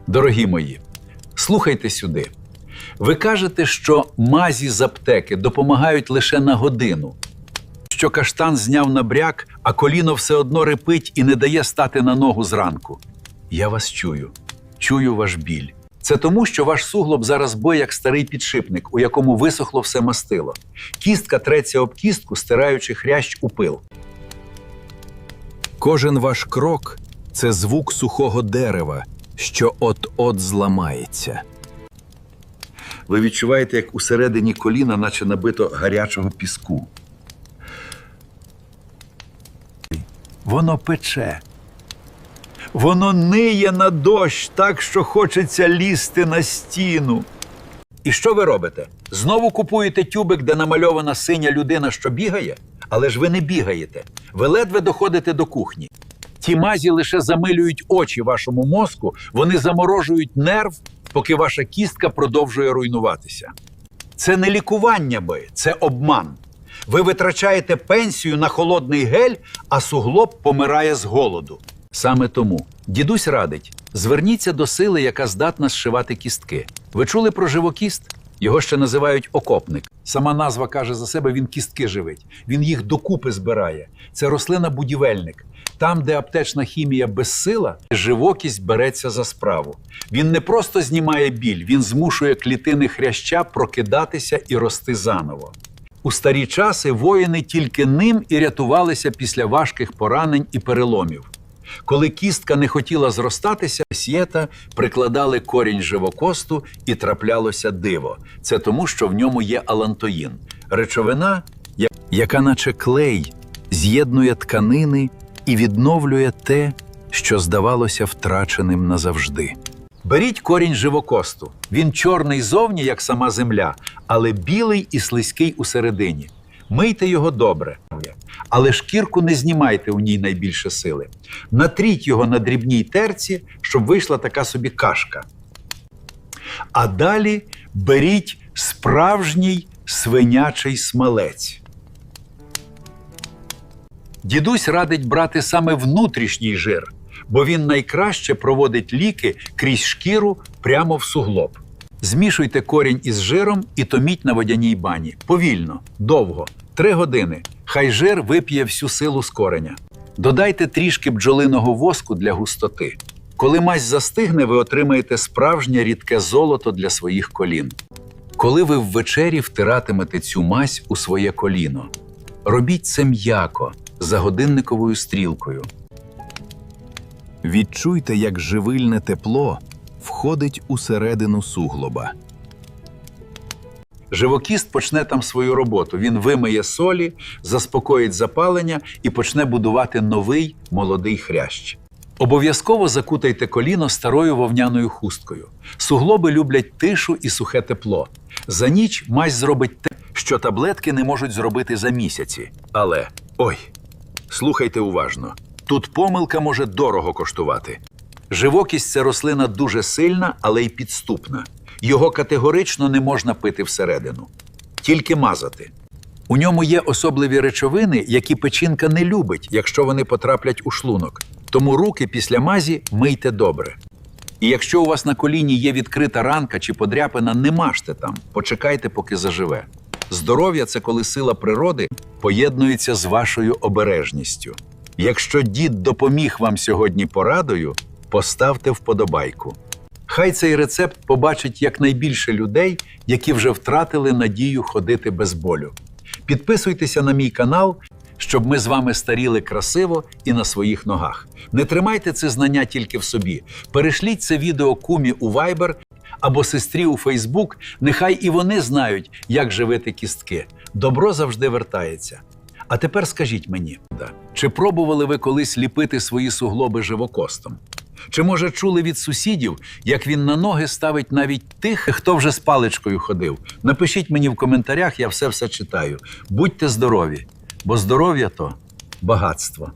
Дорогі мої, слухайте сюди. Ви кажете, що мазі з аптеки допомагають лише на годину, що каштан зняв набряк, а коліно все одно рипить і не дає стати на ногу зранку. Я вас чую ваш біль. Це тому, що ваш суглоб зараз бой, як старий підшипник, у якому висохло все мастило. Кістка треться об кістку, стираючи хрящ у пил. Кожен ваш крок – це звук сухого дерева, що от-от зламається. Ви відчуваєте, як усередині коліна наче набито гарячого піску. Воно пече. Воно ниє на дощ так, що хочеться лізти на стіну. І що ви робите? Знову купуєте тюбик, де намальована синя людина, що бігає? Але ж ви не бігаєте. Ви ледве доходите до кухні. Ті мазі лише замилюють очі вашому мозку, вони заморожують нерв, поки ваша кістка продовжує руйнуватися. Це не лікування це обман. Ви витрачаєте пенсію на холодний гель, а суглоб помирає з голоду. Саме тому дідусь радить, зверніться до сили, яка здатна зшивати кістки. Ви чули про живокіст? Його ще називають окопник. Сама назва каже за себе, він кістки живить. Він їх докупи збирає. Це рослина-будівельник. Там, де аптечна хімія безсила, живокість береться за справу. Він не просто знімає біль, він змушує клітини хряща прокидатися і рости заново. У старі часи воїни тільки ним і рятувалися після важких поранень і переломів. Коли кістка не хотіла зростатися, сєта прикладали корінь живокосту і траплялося диво. Це тому, що в ньому є алантоїн. Речовина, яка наче клей, з'єднує тканини і відновлює те, що здавалося втраченим назавжди. Беріть корінь живокосту. Він чорний зовні, як сама земля, але білий і слизький усередині. Мийте його добре, але шкірку не знімайте, у ній найбільше сили. Натріть його на дрібній терці, щоб вийшла така собі кашка. А далі беріть справжній свинячий смалець. Дідусь радить брати саме внутрішній жир, бо він найкраще проводить ліки крізь шкіру прямо в суглоб. Змішуйте корінь із жиром і томіть на водяній бані. Повільно, довго, 3 години. Хай жир вип'є всю силу з кореня. Додайте трішки бджолиного воску для густоти. Коли мазь застигне, ви отримаєте справжнє рідке золото для своїх колін. Коли ви ввечері втиратимете цю мазь у своє коліно, робіть це м'яко, за годинниковою стрілкою. Відчуйте, як живильне тепло входить усередину суглоба. Живокіст почне там свою роботу. Він вимиє солі, заспокоїть запалення і почне будувати новий молодий хрящ. Обов'язково закутайте коліно старою вовняною хусткою. Суглоби люблять тишу і сухе тепло. За ніч мазь зробить те, що таблетки не можуть зробити за місяці. Але, слухайте уважно, тут помилка може дорого коштувати. Живокість – це рослина дуже сильна, але й підступна. Його категорично не можна пити всередину. Тільки мазати. У ньому є особливі речовини, які печінка не любить, якщо вони потраплять у шлунок. Тому руки після мазі мийте добре. І якщо у вас на коліні є відкрита ранка чи подряпина, не мажте там, почекайте, поки заживе. Здоров'я – це коли сила природи поєднується з вашою обережністю. Якщо дід допоміг вам сьогодні порадою, поставте вподобайку. Хай цей рецепт побачить якнайбільше людей, які вже втратили надію ходити без болю. Підписуйтеся на мій канал, щоб ми з вами старіли красиво і на своїх ногах. Не тримайте це знання тільки в собі. Перешліть це відео кумі у Viber або сестрі у Facebook, нехай і вони знають, як живити кістки. Добро завжди вертається. А тепер скажіть мені, чи пробували ви колись ліпити свої суглоби живокостом? Чи, може, чули від сусідів, як він на ноги ставить навіть тих, хто вже з паличкою ходив? Напишіть мені в коментарях, я все читаю. Будьте здорові, бо здоров'я – то багатство.